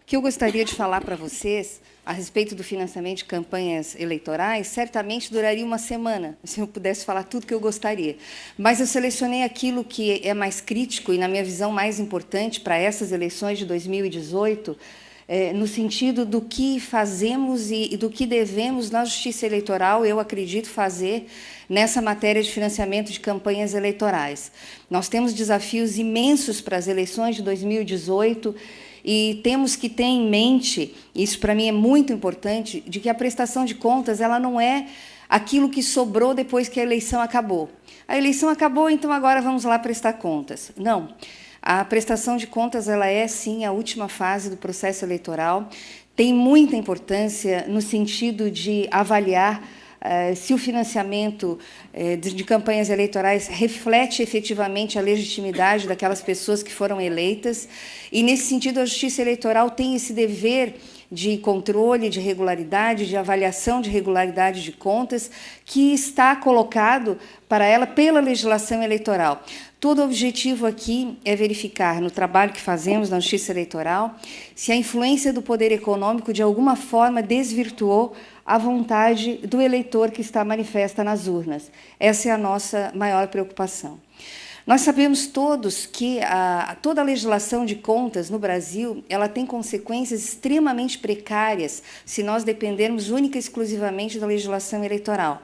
que eu gostaria de falar para vocês a respeito do financiamento de campanhas eleitorais, certamente duraria uma semana, se eu pudesse falar tudo que eu gostaria. Mas eu selecionei aquilo que é mais crítico e, na minha visão, mais importante para essas eleições de 2018, no sentido do que fazemos e do que devemos na Justiça Eleitoral, eu acredito, fazer nessa matéria de financiamento de campanhas eleitorais. Nós temos desafios imensos para as eleições de 2018 e temos que ter em mente, isso para mim é muito importante, de que a prestação de contas ela não é aquilo que sobrou depois que a eleição acabou. A eleição acabou, então agora vamos lá prestar contas. Não. A prestação de contas ela é, sim, a última fase do processo eleitoral. Tem muita importância no sentido de avaliar se o financiamento de campanhas eleitorais reflete efetivamente a legitimidade daquelas pessoas que foram eleitas. E, nesse sentido, a Justiça Eleitoral tem esse dever de controle, de regularidade, de avaliação de regularidade de contas, que está colocado para ela pela legislação eleitoral. Todo o objetivo aqui é verificar, no trabalho que fazemos na Justiça Eleitoral, se a influência do poder econômico, de alguma forma, desvirtuou a vontade do eleitor que está manifesta nas urnas. Essa é a nossa maior preocupação. Nós sabemos todos que toda a legislação de contas no Brasil ela tem consequências extremamente precárias se nós dependermos única e exclusivamente da legislação eleitoral.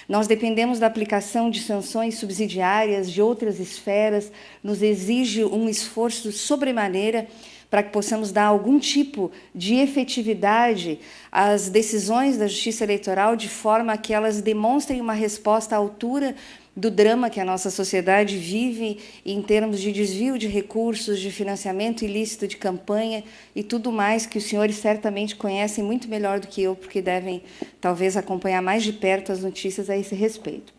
Nós dependemos da aplicação de sanções subsidiárias de outras esferas, nos exige um esforço sobremaneira para que possamos dar algum tipo de efetividade às decisões da Justiça Eleitoral, de forma que elas demonstrem uma resposta à altura do drama que a nossa sociedade vive em termos de desvio de recursos, de financiamento ilícito de campanha e tudo mais que os senhores certamente conhecem muito melhor do que eu, porque devem, talvez, acompanhar mais de perto as notícias a esse respeito.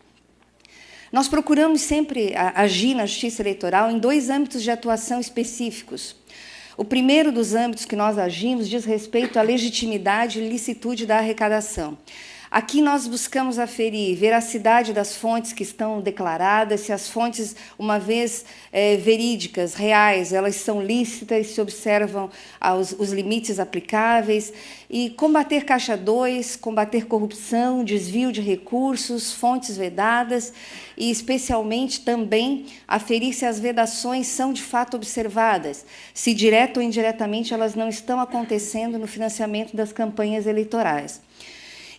Nós procuramos sempre agir na Justiça Eleitoral em dois âmbitos de atuação específicos. O primeiro dos âmbitos que nós agimos diz respeito à legitimidade e licitude da arrecadação. Aqui nós buscamos aferir veracidade das fontes que estão declaradas, se as fontes, uma vez verídicas, reais, elas são lícitas, se observam os limites aplicáveis, e combater caixa 2, combater corrupção, desvio de recursos, fontes vedadas, e especialmente também aferir se as vedações são de fato observadas, se direto ou indiretamente elas não estão acontecendo no financiamento das campanhas eleitorais.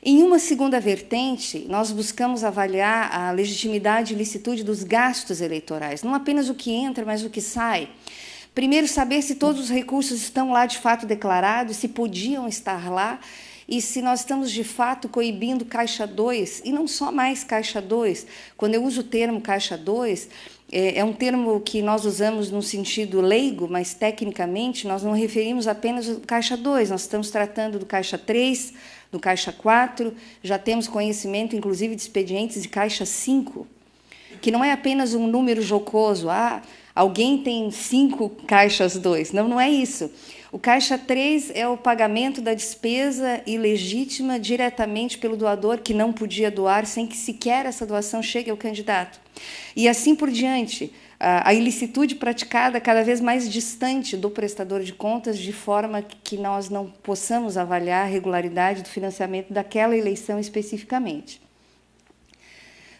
Em uma segunda vertente, nós buscamos avaliar a legitimidade e licitude dos gastos eleitorais, não apenas o que entra, mas o que sai. Primeiro, saber se todos os recursos estão lá de fato declarados, se podiam estar lá, e se nós estamos de fato coibindo caixa 2, e não só mais caixa 2. Quando eu uso o termo caixa 2, é um termo que nós usamos no sentido leigo, mas tecnicamente nós não referimos apenas ao caixa 2, nós estamos tratando do caixa 3, do caixa 4, já temos conhecimento, inclusive, de expedientes de caixa 5, que não é apenas um número jocoso, alguém tem 5 caixas 2, não é isso. O caixa 3 é o pagamento da despesa ilegítima diretamente pelo doador, que não podia doar, sem que sequer essa doação chegue ao candidato. E assim por diante, a ilicitude praticada cada vez mais distante do prestador de contas, de forma que nós não possamos avaliar a regularidade do financiamento daquela eleição especificamente.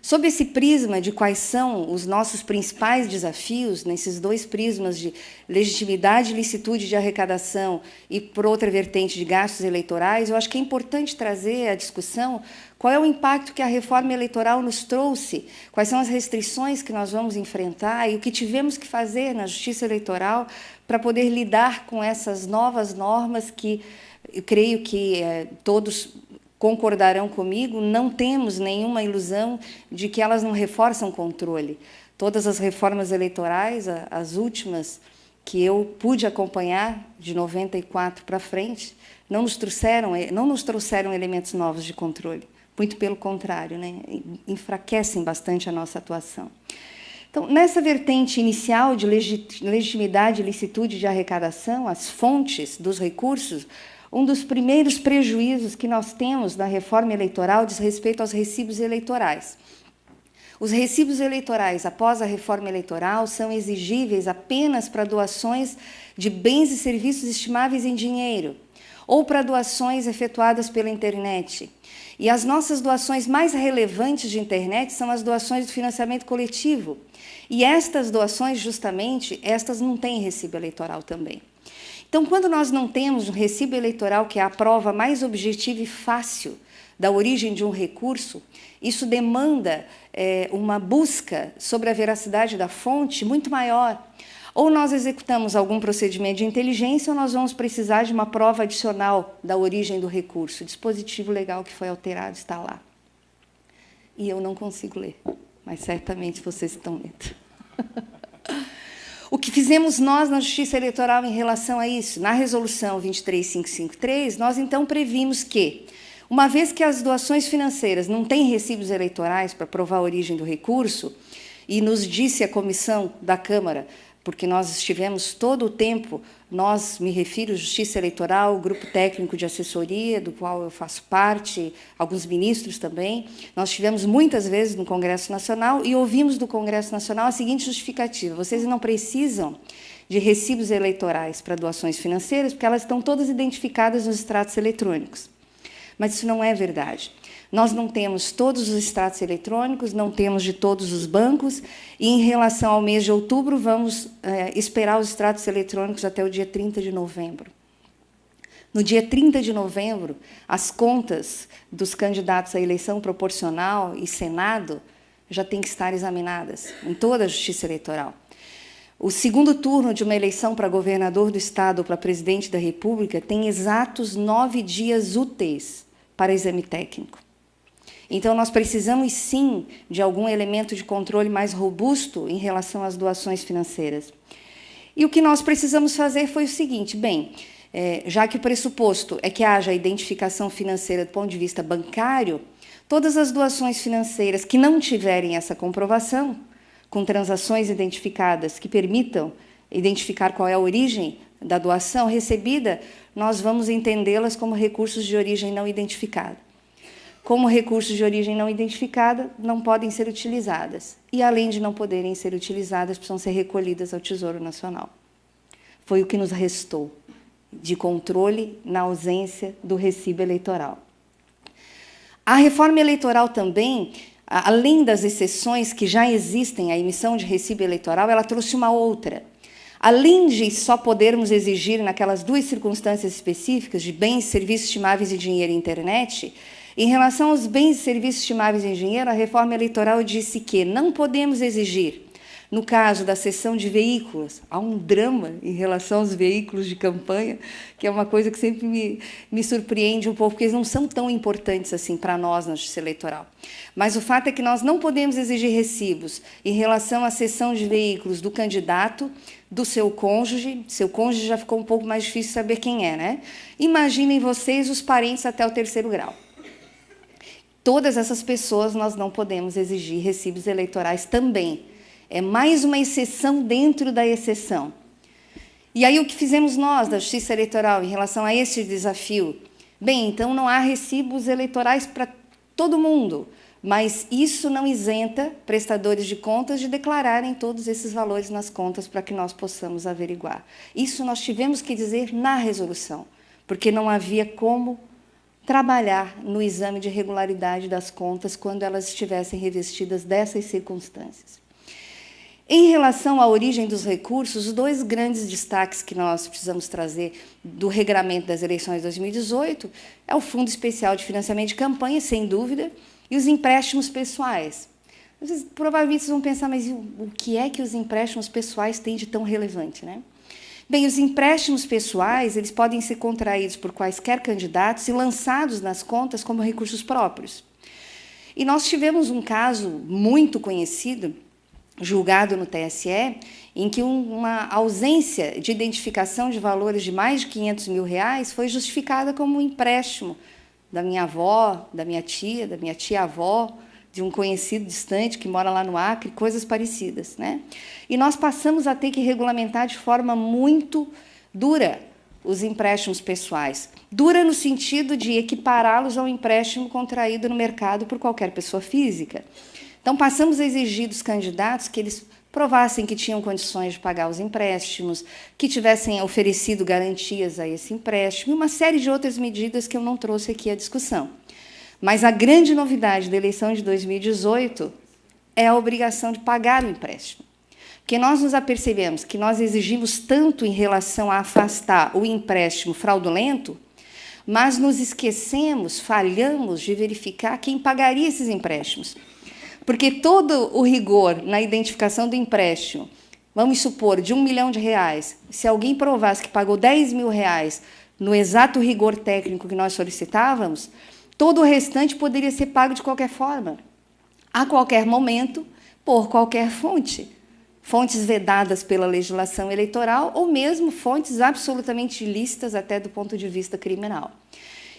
Sob esse prisma de quais são os nossos principais desafios, nesses dois prismas de legitimidade e licitude de arrecadação e, por outra vertente, de gastos eleitorais, eu acho que é importante trazer à discussão qual é o impacto que a reforma eleitoral nos trouxe, quais são as restrições que nós vamos enfrentar e o que tivemos que fazer na Justiça Eleitoral para poder lidar com essas novas normas que eu creio que todos concordarão comigo, não temos nenhuma ilusão de que elas não reforçam controle. Todas as reformas eleitorais, as últimas que eu pude acompanhar, de 94 para frente, não nos trouxeram elementos novos de controle. Muito pelo contrário, né? Enfraquecem bastante a nossa atuação. Então, nessa vertente inicial de legitimidade e licitude de arrecadação, as fontes dos recursos, um dos primeiros prejuízos que nós temos na reforma eleitoral diz respeito aos recibos eleitorais. Os recibos eleitorais após a reforma eleitoral são exigíveis apenas para doações de bens e serviços estimáveis em dinheiro, ou para doações efetuadas pela internet. E as nossas doações mais relevantes de internet são as doações do financiamento coletivo. E estas doações, justamente, estas não têm recibo eleitoral também. Então, quando nós não temos um recibo eleitoral, que é a prova mais objetiva e fácil da origem de um recurso, isso demanda uma busca sobre a veracidade da fonte muito maior. Ou nós executamos algum procedimento de inteligência, ou nós vamos precisar de uma prova adicional da origem do recurso. O dispositivo legal que foi alterado está lá. E eu não consigo ler, mas certamente vocês estão lendo. O que fizemos nós na Justiça Eleitoral em relação a isso? Na Resolução 23553, nós então previmos que, uma vez que as doações financeiras não têm recibos eleitorais para provar a origem do recurso, e nos disse a comissão da Câmara, porque nós estivemos todo o tempo, nós, me refiro, Justiça Eleitoral, Grupo Técnico de Assessoria, do qual eu faço parte, alguns ministros também, nós estivemos muitas vezes no Congresso Nacional e ouvimos do Congresso Nacional a seguinte justificativa: vocês não precisam de recibos eleitorais para doações financeiras, porque elas estão todas identificadas nos extratos eletrônicos. Mas isso não é verdade. Nós não temos todos os extratos eletrônicos, não temos de todos os bancos, e, em relação ao mês de outubro, vamos esperar os extratos eletrônicos até o dia 30 de novembro. No dia 30 de novembro, as contas dos candidatos à eleição proporcional e Senado já têm que estar examinadas em toda a Justiça Eleitoral. O segundo turno de uma eleição para governador do Estado ou para presidente da República tem exatos 9 dias úteis para exame técnico. Então, nós precisamos, sim, de algum elemento de controle mais robusto em relação às doações financeiras. E o que nós precisamos fazer foi o seguinte: bem, já que o pressuposto é que haja identificação financeira do ponto de vista bancário, todas as doações financeiras que não tiverem essa comprovação, com transações identificadas que permitam identificar qual é a origem da doação recebida, nós vamos entendê-las como recursos de origem não identificada. Como recursos de origem não identificada, não podem ser utilizadas. E, além de não poderem ser utilizadas, precisam ser recolhidas ao Tesouro Nacional. Foi o que nos restou de controle na ausência do recibo eleitoral. A reforma eleitoral também, além das exceções que já existem à emissão de recibo eleitoral, ela trouxe uma outra. Além de só podermos exigir, naquelas duas circunstâncias específicas, de bens, serviços estimáveis e dinheiro e internet, em relação aos bens e serviços estimáveis em dinheiro, a reforma eleitoral disse que não podemos exigir, no caso da cessão de veículos, há um drama em relação aos veículos de campanha, que é uma coisa que sempre me surpreende um pouco, porque eles não são tão importantes assim para nós na Justiça Eleitoral. Mas o fato é que nós não podemos exigir recibos em relação à cessão de veículos do candidato, do seu cônjuge já ficou um pouco mais difícil saber quem é, né? Imaginem vocês os parentes até o 3º grau. Todas essas pessoas nós não podemos exigir recibos eleitorais também. É mais uma exceção dentro da exceção. E aí o que fizemos nós, da Justiça Eleitoral, em relação a esse desafio? Bem, então não há recibos eleitorais para todo mundo, mas isso não isenta prestadores de contas de declararem todos esses valores nas contas para que nós possamos averiguar. Isso nós tivemos que dizer na resolução, porque não havia como trabalhar no exame de regularidade das contas quando elas estivessem revestidas dessas circunstâncias. Em relação à origem dos recursos, os dois grandes destaques que nós precisamos trazer do regramento das eleições de 2018 é o Fundo Especial de Financiamento de Campanha, sem dúvida, e os empréstimos pessoais. Provavelmente vocês vão pensar, mas o que é que os empréstimos pessoais têm de tão relevante, né? Bem, os empréstimos pessoais, eles podem ser contraídos por quaisquer candidatos e lançados nas contas como recursos próprios. E nós tivemos um caso muito conhecido, julgado no TSE, em que uma ausência de identificação de valores de mais de R$500 mil foi justificada como um empréstimo da minha avó, da minha tia-avó, de um conhecido distante que mora lá no Acre, coisas parecidas, né? E nós passamos a ter que regulamentar de forma muito dura os empréstimos pessoais. Dura no sentido de equipará-los ao empréstimo contraído no mercado por qualquer pessoa física. Então, passamos a exigir dos candidatos que eles provassem que tinham condições de pagar os empréstimos, que tivessem oferecido garantias a esse empréstimo, e uma série de outras medidas que eu não trouxe aqui à discussão. Mas a grande novidade da eleição de 2018 é a obrigação de pagar o empréstimo. Porque nós nos apercebemos que nós exigimos tanto em relação a afastar o empréstimo fraudulento, mas nos esquecemos, falhamos de verificar quem pagaria esses empréstimos. Porque todo o rigor na identificação do empréstimo, vamos supor, de R$1 milhão, se alguém provasse que pagou R$10.000 no exato rigor técnico que nós solicitávamos, todo o restante poderia ser pago de qualquer forma, a qualquer momento, por qualquer fonte. Fontes vedadas pela legislação eleitoral ou mesmo fontes absolutamente ilícitas até do ponto de vista criminal.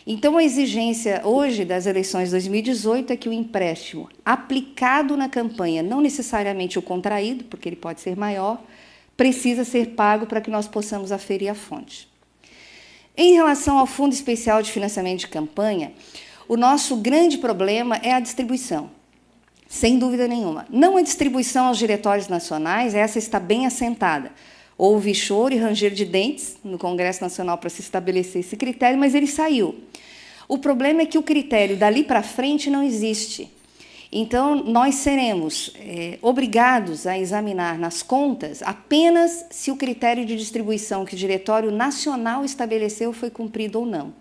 Então, a exigência hoje das eleições de 2018 é que o empréstimo aplicado na campanha, não necessariamente o contraído, porque ele pode ser maior, precisa ser pago para que nós possamos aferir a fonte. Em relação ao Fundo Especial de Financiamento de Campanha, o nosso grande problema é a distribuição, sem dúvida nenhuma. Não a distribuição aos diretórios nacionais, essa está bem assentada. Houve choro e ranger de dentes no Congresso Nacional para se estabelecer esse critério, mas ele saiu. O problema é que o critério dali para frente não existe. Então, nós seremos obrigados a examinar nas contas apenas se o critério de distribuição que o Diretório Nacional estabeleceu foi cumprido ou não.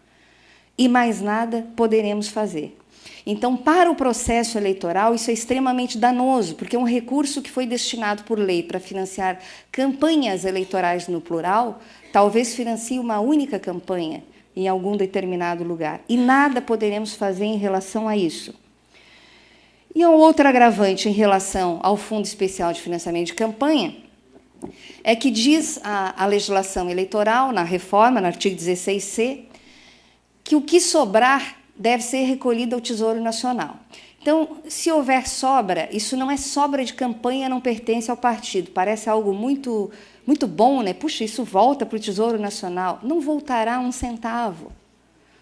E mais nada poderemos fazer. Então, para o processo eleitoral, isso é extremamente danoso, porque é um recurso que foi destinado por lei para financiar campanhas eleitorais no plural, talvez financie uma única campanha em algum determinado lugar. E nada poderemos fazer em relação a isso. E um outro agravante em relação ao Fundo Especial de Financiamento de Campanha é que diz a legislação eleitoral, na reforma, no artigo 16C, que o que sobrar deve ser recolhido ao Tesouro Nacional. Então, se houver sobra, isso não é sobra de campanha, não pertence ao partido. Parece algo muito, muito bom, né? Puxa, isso volta para o Tesouro Nacional. Não voltará um centavo.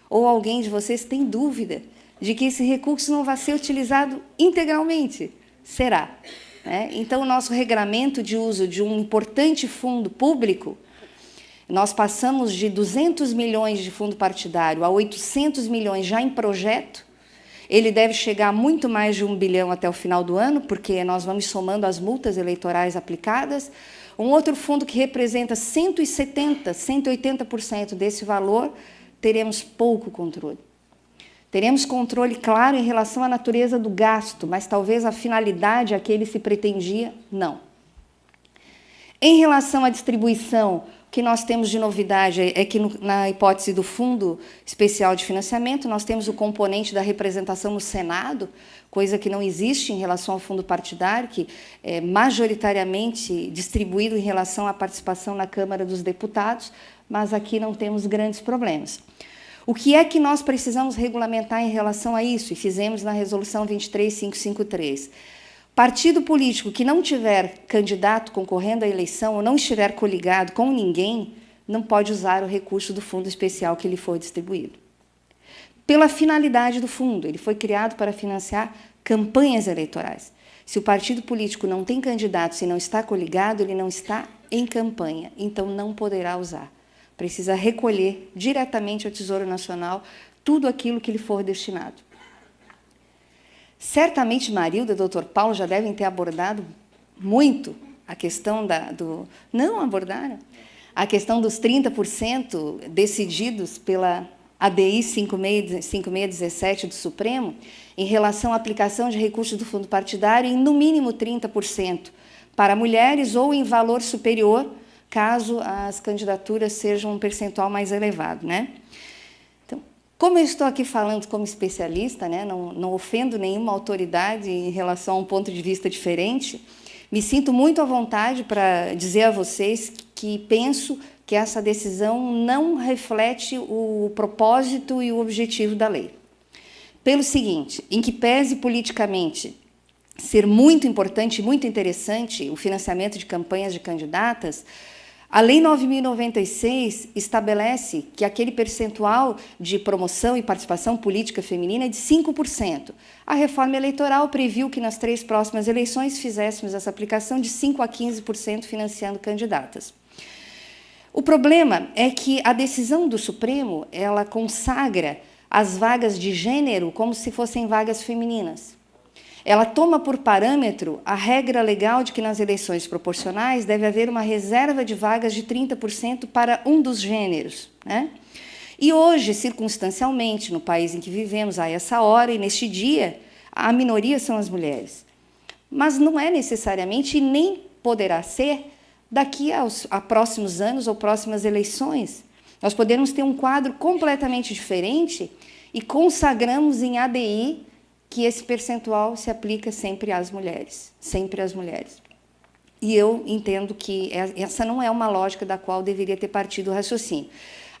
Ou alguém de vocês tem dúvida de que esse recurso não vai ser utilizado integralmente? Será. Né? Então, o nosso regramento de uso de um importante fundo público, nós passamos de 200 milhões de fundo partidário a 800 milhões já em projeto. Ele deve chegar a muito mais de 1 bilhão até o final do ano, porque nós vamos somando as multas eleitorais aplicadas. Um outro fundo que representa 170%, 180% desse valor, teremos pouco controle. Teremos controle, claro, em relação à natureza do gasto, mas talvez a finalidade a que ele se pretendia, não. Em relação à distribuição, o que nós temos de novidade é que, na hipótese do Fundo Especial de Financiamento, nós temos o componente da representação no Senado, coisa que não existe em relação ao fundo partidário, que é majoritariamente distribuído em relação à participação na Câmara dos Deputados, mas aqui não temos grandes problemas. O que é que nós precisamos regulamentar em relação a isso? E fizemos na Resolução 23553. Partido político que não tiver candidato concorrendo à eleição ou não estiver coligado com ninguém, não pode usar o recurso do fundo especial que lhe for distribuído. Pela finalidade do fundo, ele foi criado para financiar campanhas eleitorais. Se o partido político não tem candidato, se não está coligado, ele não está em campanha, então não poderá usar. Precisa recolher diretamente ao Tesouro Nacional tudo aquilo que lhe for destinado. Certamente Marilda e o Dr. Paulo já devem ter abordado muito a questão não abordaram? A questão dos 30% decididos pela ADI 5617 do Supremo, em relação à aplicação de recursos do fundo partidário em, no mínimo, 30% para mulheres ou em valor superior, caso as candidaturas sejam um percentual mais elevado, né? Como eu estou aqui falando como especialista, né, não ofendo nenhuma autoridade em relação a um ponto de vista diferente, me sinto muito à vontade para dizer a vocês que penso que essa decisão não reflete o propósito e o objetivo da lei. Pelo seguinte, em que pese politicamente ser muito importante e muito interessante o financiamento de campanhas de candidatas, A Lei 9.096 estabelece que aquele percentual de promoção e participação política feminina é de 5%. A reforma eleitoral previu que nas 3 próximas eleições fizéssemos essa aplicação de 5% a 15% financiando candidatas. O problema é que a decisão do Supremo, ela consagra as vagas de gênero como se fossem vagas femininas. Ela toma por parâmetro a regra legal de que nas eleições proporcionais deve haver uma reserva de vagas de 30% para um dos gêneros, né? E hoje, circunstancialmente, no país em que vivemos, a essa hora e neste dia, a minoria são as mulheres. Mas não é necessariamente e nem poderá ser daqui a próximos anos ou próximas eleições. Nós podemos ter um quadro completamente diferente e consagramos em ADI que esse percentual se aplica sempre às mulheres, sempre às mulheres. E eu entendo que essa não é uma lógica da qual deveria ter partido o raciocínio.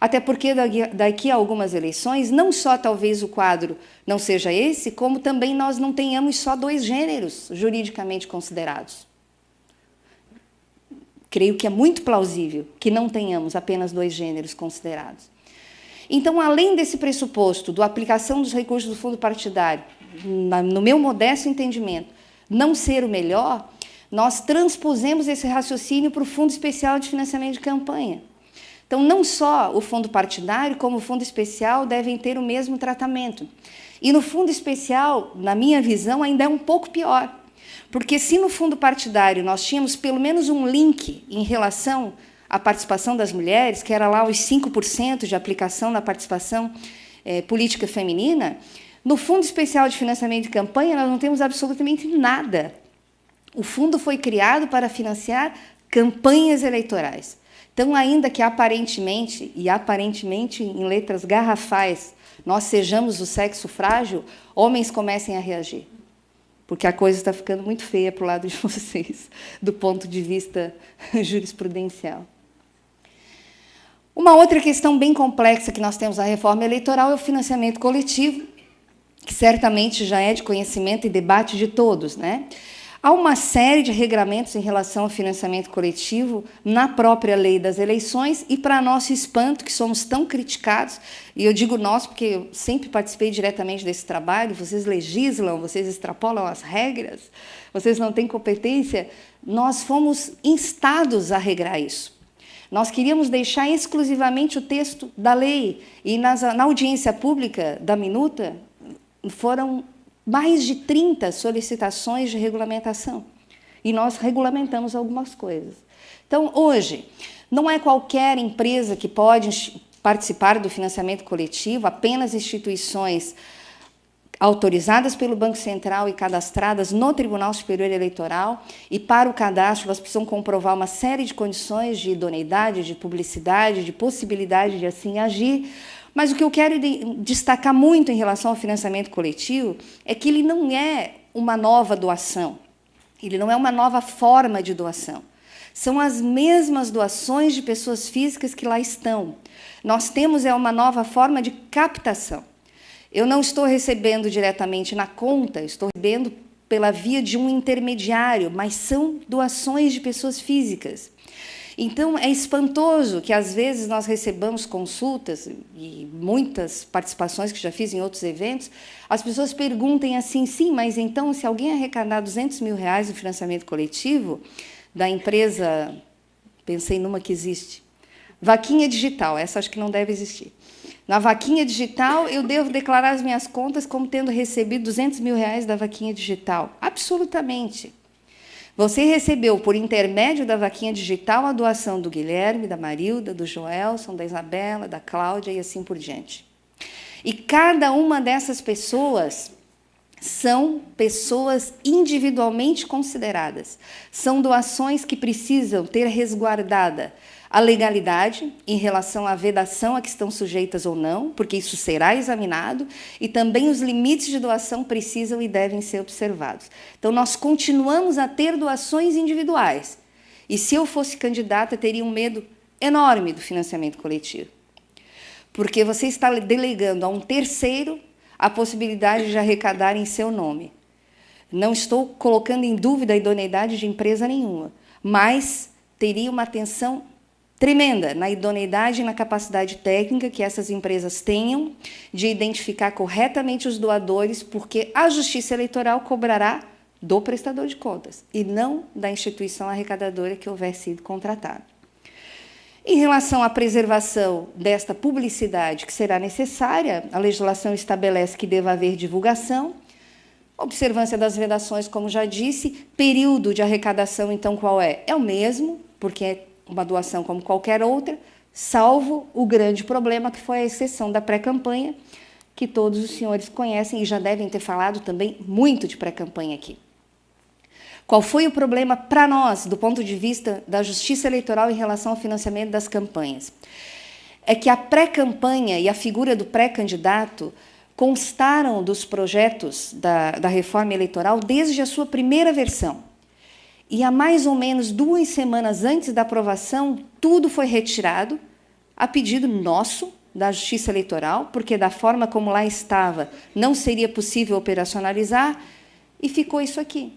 Até porque daqui a algumas eleições, não só talvez o quadro não seja esse, como também nós não tenhamos só 2 gêneros juridicamente considerados. Creio que é muito plausível que não tenhamos apenas 2 gêneros considerados. Então, além desse pressuposto da aplicação dos recursos do fundo partidário, no meu modesto entendimento, não ser o melhor, nós transpusemos esse raciocínio para o Fundo Especial de Financiamento de Campanha. Então, não só o fundo partidário, como o fundo especial devem ter o mesmo tratamento. E no fundo especial, na minha visão, ainda é um pouco pior. Porque se no fundo partidário nós tínhamos pelo menos um link em relação à participação das mulheres, que era lá os 5% de aplicação na participação política feminina, no Fundo Especial de Financiamento de Campanha nós não temos absolutamente nada. O fundo foi criado para financiar campanhas eleitorais. Então, ainda que aparentemente em letras garrafais, nós sejamos o sexo frágil, homens comecem a reagir. Porque a coisa está ficando muito feia para o lado de vocês, do ponto de vista jurisprudencial. Uma outra questão bem complexa que nós temos na reforma eleitoral é o financiamento coletivo, que certamente já é de conhecimento e debate de todos, né? Há uma série de regramentos em relação ao financiamento coletivo na própria lei das eleições e, para nosso espanto, que somos tão criticados, e eu digo nós porque eu sempre participei diretamente desse trabalho, vocês legislam, vocês extrapolam as regras, vocês não têm competência, nós fomos instados a regrar isso. Nós queríamos deixar exclusivamente o texto da lei, e na audiência pública da minuta foram mais de 30 solicitações de regulamentação. E nós regulamentamos algumas coisas. Então, hoje, não é qualquer empresa que pode participar do financiamento coletivo, apenas instituições autorizadas pelo Banco Central e cadastradas no Tribunal Superior Eleitoral, e para o cadastro elas precisam comprovar uma série de condições de idoneidade, de publicidade, de possibilidade de assim agir. Mas o que eu quero destacar muito em relação ao financiamento coletivo é que ele não é uma nova doação, ele não é uma nova forma de doação. São as mesmas doações de pessoas físicas que lá estão. Nós temos uma nova forma de captação. Eu não estou recebendo diretamente na conta, estou recebendo pela via de um intermediário, mas são doações de pessoas físicas. Então, é espantoso que, às vezes, nós recebamos consultas, e muitas participações que já fiz em outros eventos, as pessoas perguntem assim, sim, mas então, se alguém arrecadar R$200 mil no financiamento coletivo da empresa, pensei numa que existe, Vaquinha Digital, essa acho que não deve existir. Na Vaquinha Digital, eu devo declarar as minhas contas como tendo recebido R$200 mil da Vaquinha Digital? Absolutamente. Você recebeu, por intermédio da Vaquinha Digital, a doação do Guilherme, da Marilda, do Joelson, da Isabela, da Cláudia e assim por diante. E cada uma dessas pessoas são pessoas individualmente consideradas. São doações que precisam ter resguardada a legalidade em relação à vedação a que estão sujeitas ou não, porque isso será examinado, e também os limites de doação precisam e devem ser observados. Então, nós continuamos a ter doações individuais. E, se eu fosse candidata, teria um medo enorme do financiamento coletivo. Porque você está delegando a um terceiro a possibilidade de arrecadar em seu nome. Não estou colocando em dúvida a idoneidade de empresa nenhuma, mas teria uma atenção tremenda na idoneidade e na capacidade técnica que essas empresas tenham de identificar corretamente os doadores, porque a Justiça Eleitoral cobrará do prestador de contas e não da instituição arrecadadora que houver sido contratada. Em relação à preservação desta publicidade que será necessária, a legislação estabelece que deva haver divulgação, observância das vedações, como já disse, período de arrecadação, então, qual é? É o mesmo, porque é uma doação como qualquer outra, salvo o grande problema que foi a exceção da pré-campanha, que todos os senhores conhecem e já devem ter falado também muito de pré-campanha aqui. Qual foi o problema para nós, do ponto de vista da Justiça Eleitoral em relação ao financiamento das campanhas? É que a pré-campanha e a figura do pré-candidato constaram dos projetos da reforma eleitoral desde a sua primeira versão. E há mais ou menos 2 semanas antes da aprovação, tudo foi retirado, a pedido nosso, da Justiça Eleitoral, porque da forma como lá estava, não seria possível operacionalizar, e ficou isso aqui.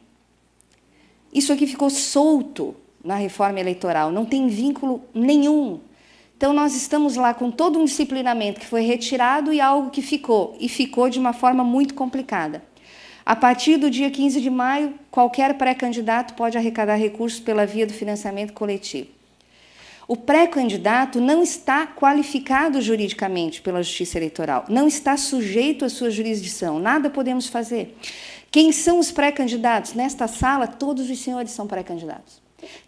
Isso aqui ficou solto na reforma eleitoral, não tem vínculo nenhum. Então, nós estamos lá com todo um disciplinamento que foi retirado e algo que ficou, e ficou de uma forma muito complicada. A partir do dia 15 de maio, qualquer pré-candidato pode arrecadar recursos pela via do financiamento coletivo. O pré-candidato não está qualificado juridicamente pela Justiça Eleitoral, não está sujeito à sua jurisdição, nada podemos fazer. Quem são os pré-candidatos? Nesta sala, todos os senhores são pré-candidatos.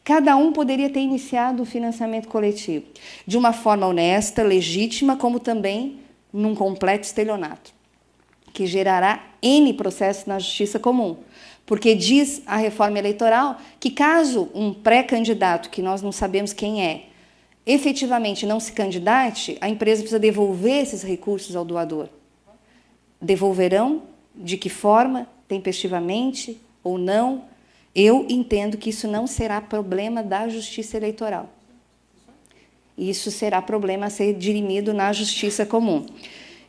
Cada um poderia ter iniciado o financiamento coletivo, de uma forma honesta, legítima, como também num completo estelionato, que gerará N processos na justiça comum. Porque diz a reforma eleitoral que, caso um pré-candidato, que nós não sabemos quem é, efetivamente não se candidate, a empresa precisa devolver esses recursos ao doador. Devolverão? De que forma? Tempestivamente ou não? Eu entendo que isso não será problema da Justiça Eleitoral. Isso será problema a ser dirimido na Justiça Comum.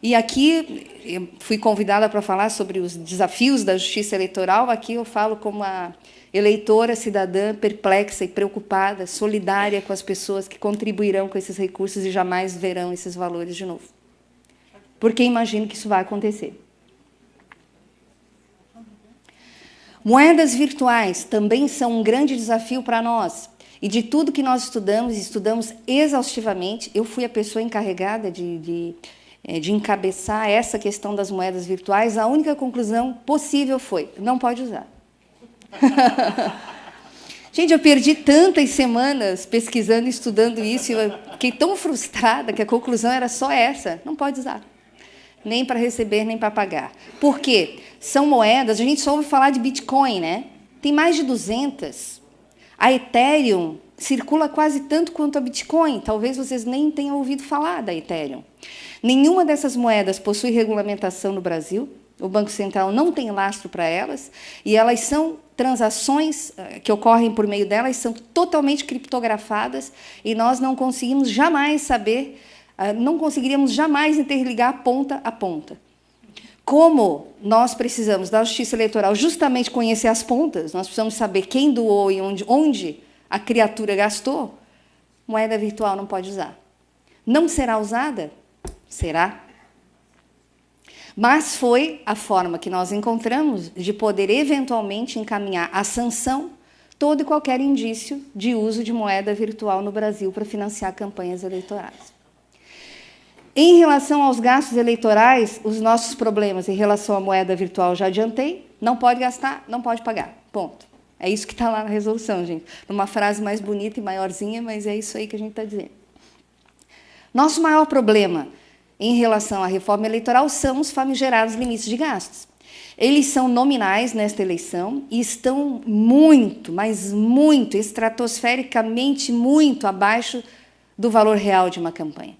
E aqui, eu fui convidada para falar sobre os desafios da Justiça Eleitoral. Aqui eu falo como uma eleitora, cidadã, perplexa e preocupada, solidária com as pessoas que contribuirão com esses recursos e jamais verão esses valores de novo. Porque imagino que isso vai acontecer. Moedas virtuais também são um grande desafio para nós. E de tudo que nós estudamos exaustivamente. Eu fui a pessoa encarregada de encabeçar essa questão das moedas virtuais. A única conclusão possível foi: não pode usar. Gente, eu perdi tantas semanas pesquisando e estudando isso, e eu fiquei tão frustrada que a conclusão era só essa: não pode usar. Nem para receber, nem para pagar. Por quê? São moedas, a gente só ouve falar de Bitcoin, né? Tem mais de 200. A Ethereum circula quase tanto quanto a Bitcoin. Talvez vocês nem tenham ouvido falar da Ethereum. Nenhuma dessas moedas possui regulamentação no Brasil. O Banco Central não tem lastro para elas. E elas são transações que ocorrem por meio delas, são totalmente criptografadas, e nós não conseguimos jamais saber, não conseguiríamos jamais interligar ponta a ponta. Como nós precisamos da Justiça Eleitoral justamente conhecer as pontas, nós precisamos saber quem doou e onde a criatura gastou, moeda virtual não pode usar. Não será usada? Será. Mas foi a forma que nós encontramos de poder, eventualmente, encaminhar à sanção todo e qualquer indício de uso de moeda virtual no Brasil para financiar campanhas eleitorais. Em relação aos gastos eleitorais, os nossos problemas em relação à moeda virtual, já adiantei: não pode gastar, não pode pagar. Ponto. É isso que está lá na resolução, gente. Numa frase mais bonita e maiorzinha, mas é isso aí que a gente está dizendo. Nosso maior problema em relação à reforma eleitoral são os famigerados limites de gastos. Eles são nominais nesta eleição e estão muito, mas muito, estratosfericamente muito abaixo do valor real de uma campanha.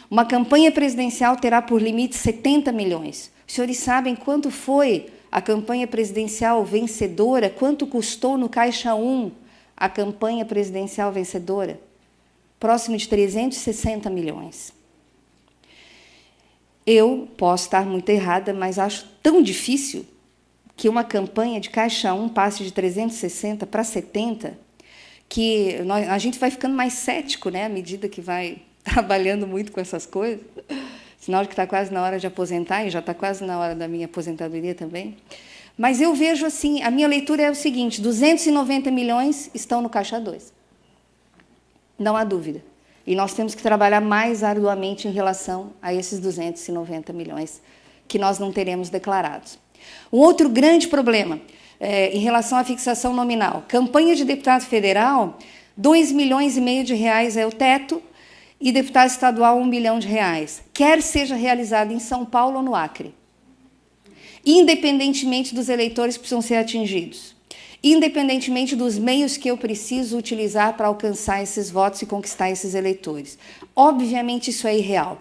Uma campanha presidencial terá por limite 70 milhões. Os senhores sabem quanto foi a campanha presidencial vencedora? Quanto custou no Caixa 1 a campanha presidencial vencedora? Próximo de 360 milhões. Eu posso estar muito errada, mas acho tão difícil que uma campanha de Caixa 1 passe de 360 para 70, que a gente vai ficando mais cético, né, à medida que vai trabalhando muito com essas coisas. Sinal de que está quase na hora de aposentar, e já está quase na hora da minha aposentadoria também. Mas eu vejo assim, a minha leitura é o seguinte, 290 milhões estão no Caixa 2. Não há dúvida. E nós temos que trabalhar mais arduamente em relação a esses 290 milhões que nós não teremos declarados. Um outro grande problema em relação à fixação nominal. Campanha de deputado federal, 2,5 milhões de reais é o teto, e deputado estadual, 1 milhão de reais. Quer seja realizado em São Paulo ou no Acre. Independentemente dos eleitores que precisam ser atingidos. Independentemente dos meios que eu preciso utilizar para alcançar esses votos e conquistar esses eleitores. Obviamente, isso é irreal.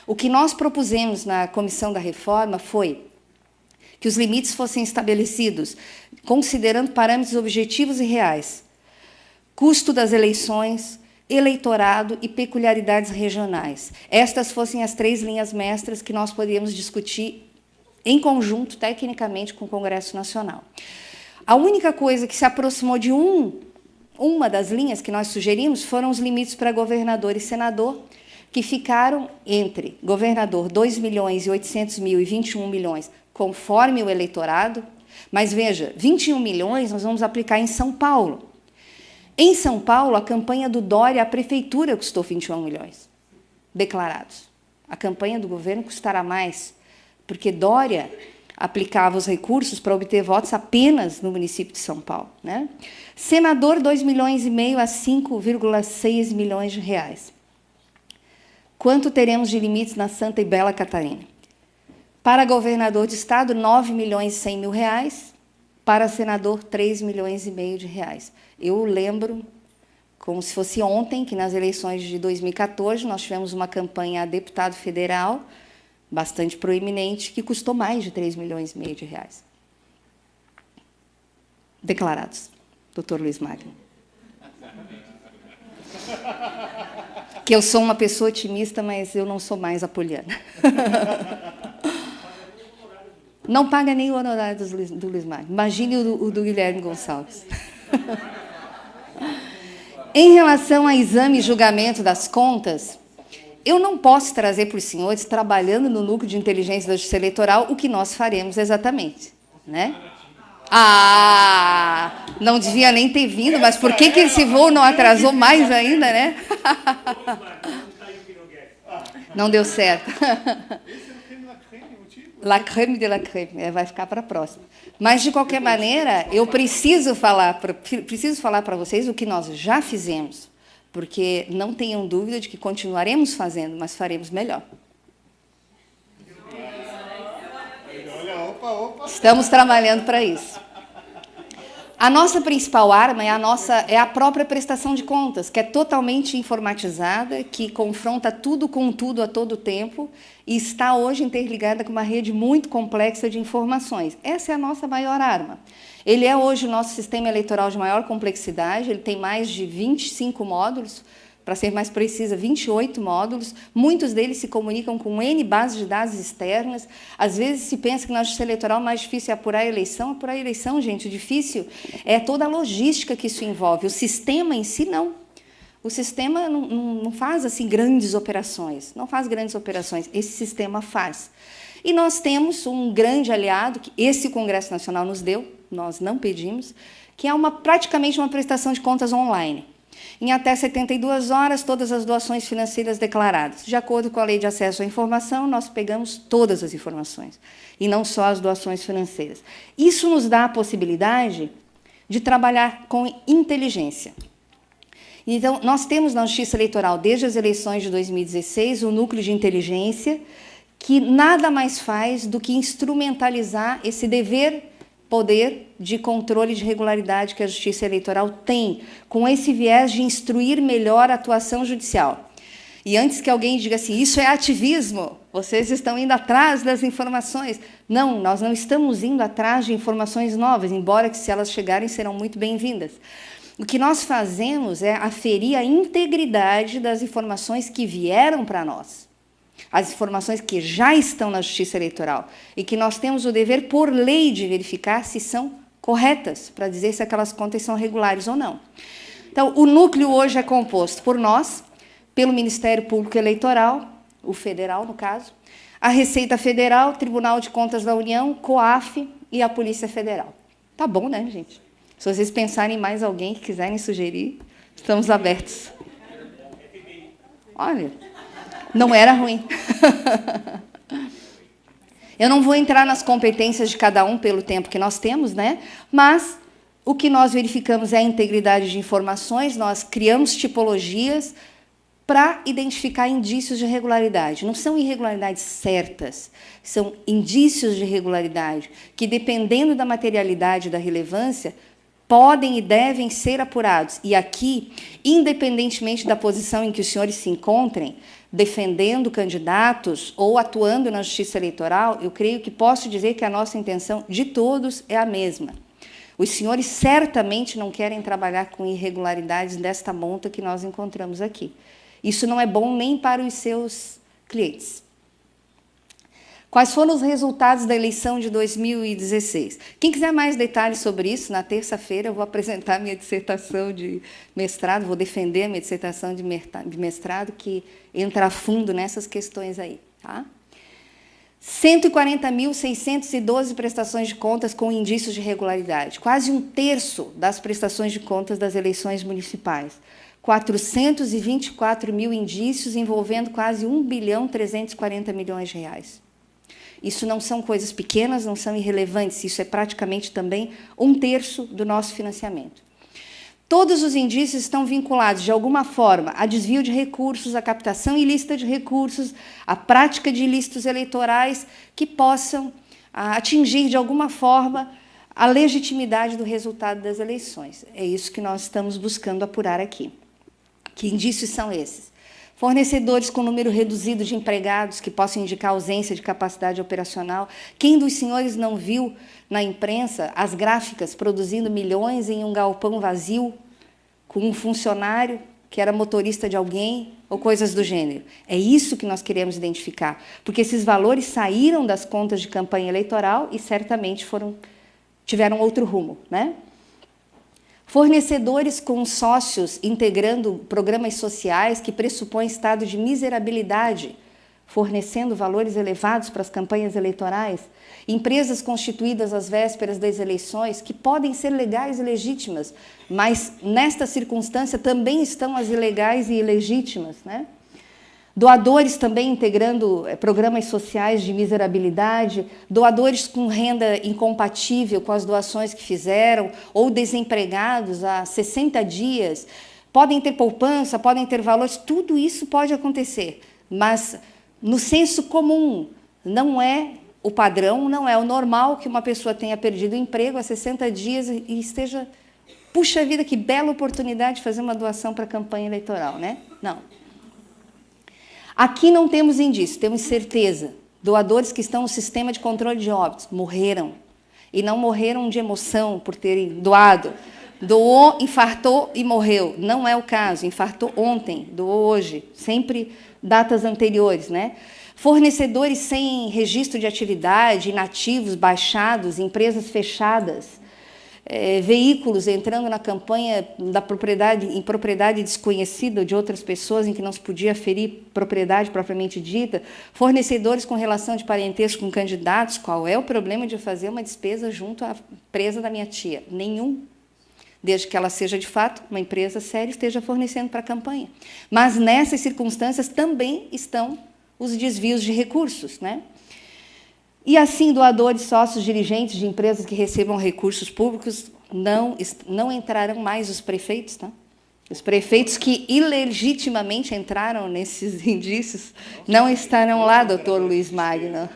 O que nós propusemos na Comissão da Reforma foi que os limites fossem estabelecidos considerando parâmetros objetivos e reais. Custo das eleições, eleitorado e peculiaridades regionais. Estas fossem as 3 linhas mestras que nós podíamos discutir em conjunto, tecnicamente, com o Congresso Nacional. A única coisa que se aproximou de uma das linhas que nós sugerimos foram os limites para governador e senador, que ficaram entre governador 2 milhões e 800 mil e 21 milhões, conforme o eleitorado. Mas, veja, 21 milhões nós vamos aplicar em São Paulo. Em São Paulo, a campanha do Dória, a prefeitura custou 21 milhões declarados. A campanha do governo custará mais, porque Dória aplicava os recursos para obter votos apenas no município de São Paulo, né? Senador, 2,5 milhões a 5,6 milhões de reais. Quanto teremos de limites na Santa e Bela Catarina? Para governador de estado, 9 milhões e 100 mil reais. Para senador, 3,5 milhões de reais. Eu lembro, como se fosse ontem, que nas eleições de 2014 nós tivemos uma campanha a deputado federal, bastante proeminente, que custou mais de 3,5 milhões de reais. Declarados, doutor Luiz Magno. Que eu sou uma pessoa otimista, mas eu não sou mais apoliana. Não paga nem o honorário do Luiz Magno. Imagine o do Guilherme Gonçalves. Em relação ao exame e julgamento das contas, eu não posso trazer para os senhores, trabalhando no núcleo de inteligência da Justiça Eleitoral, o que nós faremos exatamente, né? Ah, não devia nem ter vindo, mas por que esse voo não atrasou mais ainda, né? Não deu certo. La crème de la crème, vai ficar para a próxima. Mas, de qualquer maneira, eu preciso falar para vocês o que nós já fizemos, porque não tenham dúvida de que continuaremos fazendo, mas faremos melhor. Estamos trabalhando para isso. A nossa principal arma é a própria prestação de contas, que é totalmente informatizada, que confronta tudo com tudo a todo tempo e está hoje interligada com uma rede muito complexa de informações. Essa é a nossa maior arma. Ele é hoje o nosso sistema eleitoral de maior complexidade, ele tem mais de 25 módulos, para ser mais precisa, 28 módulos, muitos deles se comunicam com N bases de dados externas. Às vezes se pensa que na justiça eleitoral o mais difícil é apurar a eleição. Apurar a eleição, gente, o difícil é toda a logística que isso envolve. O sistema em si, não. O sistema não faz assim, grandes operações, não faz grandes operações, esse sistema faz. E nós temos um grande aliado, que esse Congresso Nacional nos deu, nós não pedimos, que é praticamente uma prestação de contas online. Em até 72 horas, todas as doações financeiras declaradas. De acordo com a Lei de Acesso à Informação, nós pegamos todas as informações, e não só as doações financeiras. Isso nos dá a possibilidade de trabalhar com inteligência. Então, nós temos na Justiça Eleitoral, desde as eleições de 2016, o núcleo de inteligência, que nada mais faz do que instrumentalizar esse poder de controle de regularidade que a Justiça Eleitoral tem, com esse viés de instruir melhor a atuação judicial. E antes que alguém diga assim, isso é ativismo, vocês estão indo atrás das informações. Não, nós não estamos indo atrás de informações novas, embora que, se elas chegarem, serão muito bem-vindas. O que nós fazemos é aferir a integridade das informações que vieram para nós, as informações que já estão na Justiça Eleitoral e que nós temos o dever, por lei, de verificar se são corretas, para dizer se aquelas contas são regulares ou não. Então, o núcleo hoje é composto por nós, pelo Ministério Público Eleitoral, o federal, no caso, a Receita Federal, Tribunal de Contas da União, COAF e a Polícia Federal. Tá bom, né, gente? Se vocês pensarem em mais alguém que quiserem sugerir, estamos abertos. Olha, não era ruim. Eu não vou entrar nas competências de cada um pelo tempo que nós temos, né? Mas o que nós verificamos é a integridade de informações, nós criamos tipologias para identificar indícios de irregularidade. Não são irregularidades certas, são indícios de irregularidade que, dependendo da materialidade e da relevância, podem e devem ser apurados. E aqui, independentemente da posição em que os senhores se encontrem, defendendo candidatos ou atuando na Justiça Eleitoral, eu creio que posso dizer que a nossa intenção de todos é a mesma. Os senhores certamente não querem trabalhar com irregularidades desta monta que nós encontramos aqui. Isso não é bom nem para os seus clientes. Quais foram os resultados da eleição de 2016? Quem quiser mais detalhes sobre isso, na terça-feira eu vou apresentar minha dissertação de mestrado, vou defender a minha dissertação de mestrado, que entra a fundo nessas questões aí. Tá? 140.612 prestações de contas com indícios de irregularidade, quase um terço das prestações de contas das eleições municipais. 424 mil indícios envolvendo quase 1.340 bilhões de reais. Isso não são coisas pequenas, não são irrelevantes, isso é praticamente também um terço do nosso financiamento. Todos os indícios estão vinculados, de alguma forma, a desvio de recursos, a captação ilícita de recursos, a prática de ilícitos eleitorais que possam atingir, de alguma forma, a legitimidade do resultado das eleições. É isso que nós estamos buscando apurar aqui. Que indícios são esses? Fornecedores com número reduzido de empregados que possam indicar ausência de capacidade operacional. Quem dos senhores não viu na imprensa as gráficas produzindo milhões em um galpão vazio com um funcionário que era motorista de alguém ou coisas do gênero? É isso que nós queremos identificar, porque esses valores saíram das contas de campanha eleitoral e certamente tiveram outro rumo, né? Fornecedores com sócios integrando programas sociais que pressupõem estado de miserabilidade, fornecendo valores elevados para as campanhas eleitorais. Empresas constituídas às vésperas das eleições, que podem ser legais e legítimas, mas, nesta circunstância, também estão as ilegais e ilegítimas, né? Doadores também integrando programas sociais de miserabilidade, doadores com renda incompatível com as doações que fizeram, ou desempregados há 60 dias, podem ter poupança, podem ter valores, tudo isso pode acontecer, mas no senso comum não é o padrão, não é o normal que uma pessoa tenha perdido o emprego há 60 dias e esteja, puxa vida, que bela oportunidade de fazer uma doação para a campanha eleitoral, né? Não. Aqui não temos indício, temos certeza. Doadores que estão no sistema de controle de óbitos morreram. E não morreram de emoção por terem doado. Doou, infartou e morreu. Não é o caso. Infartou ontem, doou hoje. Sempre datas anteriores, né? Fornecedores sem registro de atividade, inativos, baixados, empresas fechadas. Veículos entrando na campanha em propriedade desconhecida de outras pessoas, em que não se podia aferir propriedade propriamente dita, fornecedores com relação de parentesco com candidatos. Qual é o problema de fazer uma despesa junto à empresa da minha tia? Nenhum, desde que ela seja, de fato, uma empresa séria e esteja fornecendo para a campanha. Mas, nessas circunstâncias, também estão os desvios de recursos, né? E assim, doadores, sócios, dirigentes de empresas que recebam recursos públicos, não entrarão mais os prefeitos, tá? Os prefeitos que ilegitimamente entraram nesses indícios não estarão lá, doutor Luiz Magno.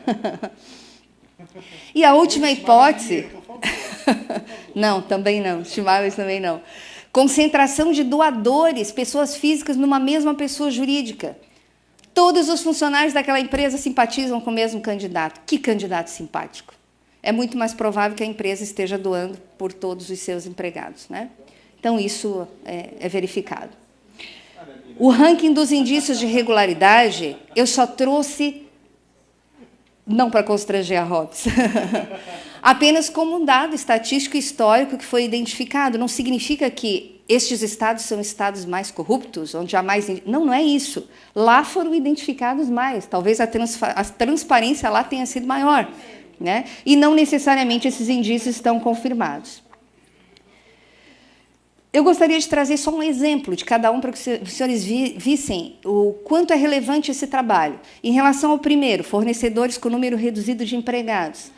E a última hipótese... Não, também não, estimáveis também não. Concentração de doadores, pessoas físicas, numa mesma pessoa jurídica. Todos os funcionários daquela empresa simpatizam com o mesmo candidato. Que candidato simpático? É muito mais provável que a empresa esteja doando por todos os seus empregados, né? Então, isso é verificado. O ranking dos indícios de irregularidade, eu só trouxe, não para constranger a Robs, apenas como um dado estatístico histórico que foi identificado. Não significa que estes estados são estados mais corruptos, onde há mais... Não, não é isso. Lá foram identificados mais. Talvez a transparência lá tenha sido maior, né? E não necessariamente esses indícios estão confirmados. Eu gostaria de trazer só um exemplo de cada um para que os senhores vissem o quanto é relevante esse trabalho. Em relação ao primeiro, fornecedores com número reduzido de empregados.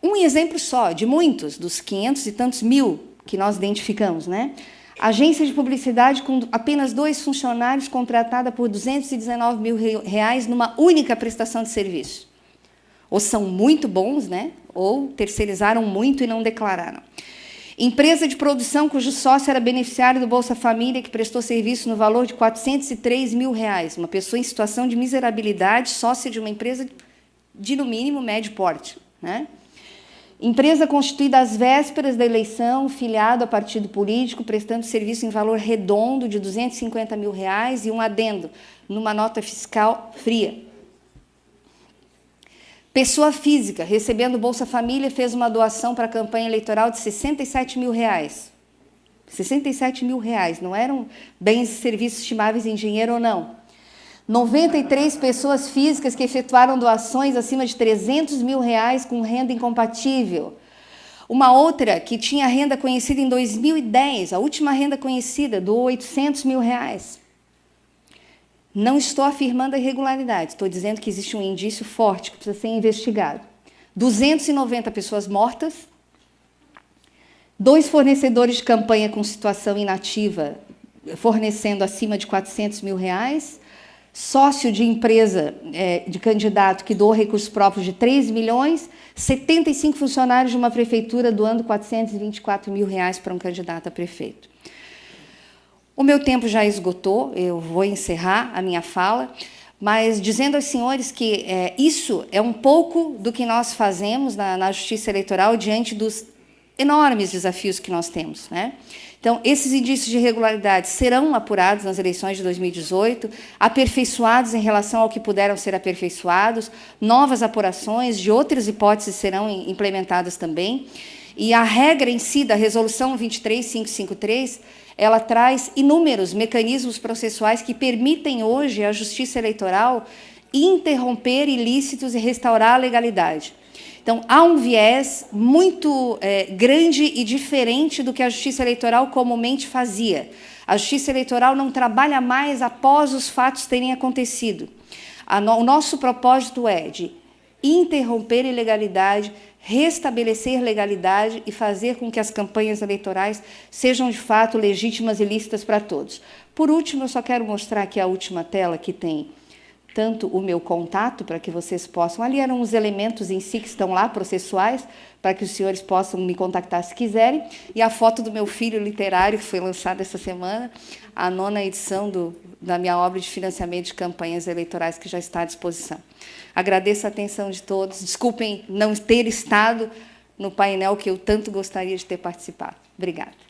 Um exemplo só, de muitos, dos 500 e tantos mil que nós identificamos, né? Agência de publicidade com apenas 2 funcionários, contratada por R$219 mil numa única prestação de serviço. Ou são muito bons, né? Ou terceirizaram muito e não declararam. Empresa de produção cujo sócio era beneficiário do Bolsa Família, que prestou serviço no valor de R$403 mil. Uma pessoa em situação de miserabilidade, sócia de uma empresa de, no mínimo, médio porte, né? Empresa constituída às vésperas da eleição, filiado a partido político, prestando serviço em valor redondo de R$250 mil e um adendo, numa nota fiscal fria. Pessoa física, recebendo Bolsa Família, fez uma doação para a campanha eleitoral de R$67 mil. R$67 mil, não eram bens e serviços estimáveis em dinheiro ou não. 93 pessoas físicas que efetuaram doações acima de R$300 mil com renda incompatível. Uma outra que tinha renda conhecida em 2010, a última renda conhecida, doou R$800 mil. Não estou afirmando a irregularidade, estou dizendo que existe um indício forte que precisa ser investigado. 290 pessoas mortas, 2 fornecedores de campanha com situação inativa fornecendo acima de R$400 mil, sócio de empresa de candidato que doou recursos próprios de 3 milhões, 75 funcionários de uma prefeitura doando R$424 mil para um candidato a prefeito. O meu tempo já esgotou, eu vou encerrar a minha fala, mas dizendo aos senhores que isso é um pouco do que nós fazemos na Justiça Eleitoral diante dos enormes desafios que nós temos, né? Então, esses indícios de irregularidade serão apurados nas eleições de 2018, aperfeiçoados em relação ao que puderam ser aperfeiçoados, novas apurações de outras hipóteses serão implementadas também, e a regra em si da Resolução 23553, ela traz inúmeros mecanismos processuais que permitem hoje à Justiça Eleitoral interromper ilícitos e restaurar a legalidade. Então, há um viés muito grande e diferente do que a Justiça Eleitoral comumente fazia. A Justiça Eleitoral não trabalha mais após os fatos terem acontecido. O nosso propósito é de interromper ilegalidade, restabelecer legalidade e fazer com que as campanhas eleitorais sejam, de fato, legítimas e lícitas para todos. Por último, eu só quero mostrar aqui a última tela, que tem tanto o meu contato, para que vocês possam... Ali eram os elementos em si que estão lá, processuais, para que os senhores possam me contactar se quiserem, e a foto do meu filho literário, que foi lançada essa semana, a 9ª edição da minha obra de financiamento de campanhas eleitorais, que já está à disposição. Agradeço a atenção de todos. Desculpem não ter estado no painel que eu tanto gostaria de ter participado. Obrigada.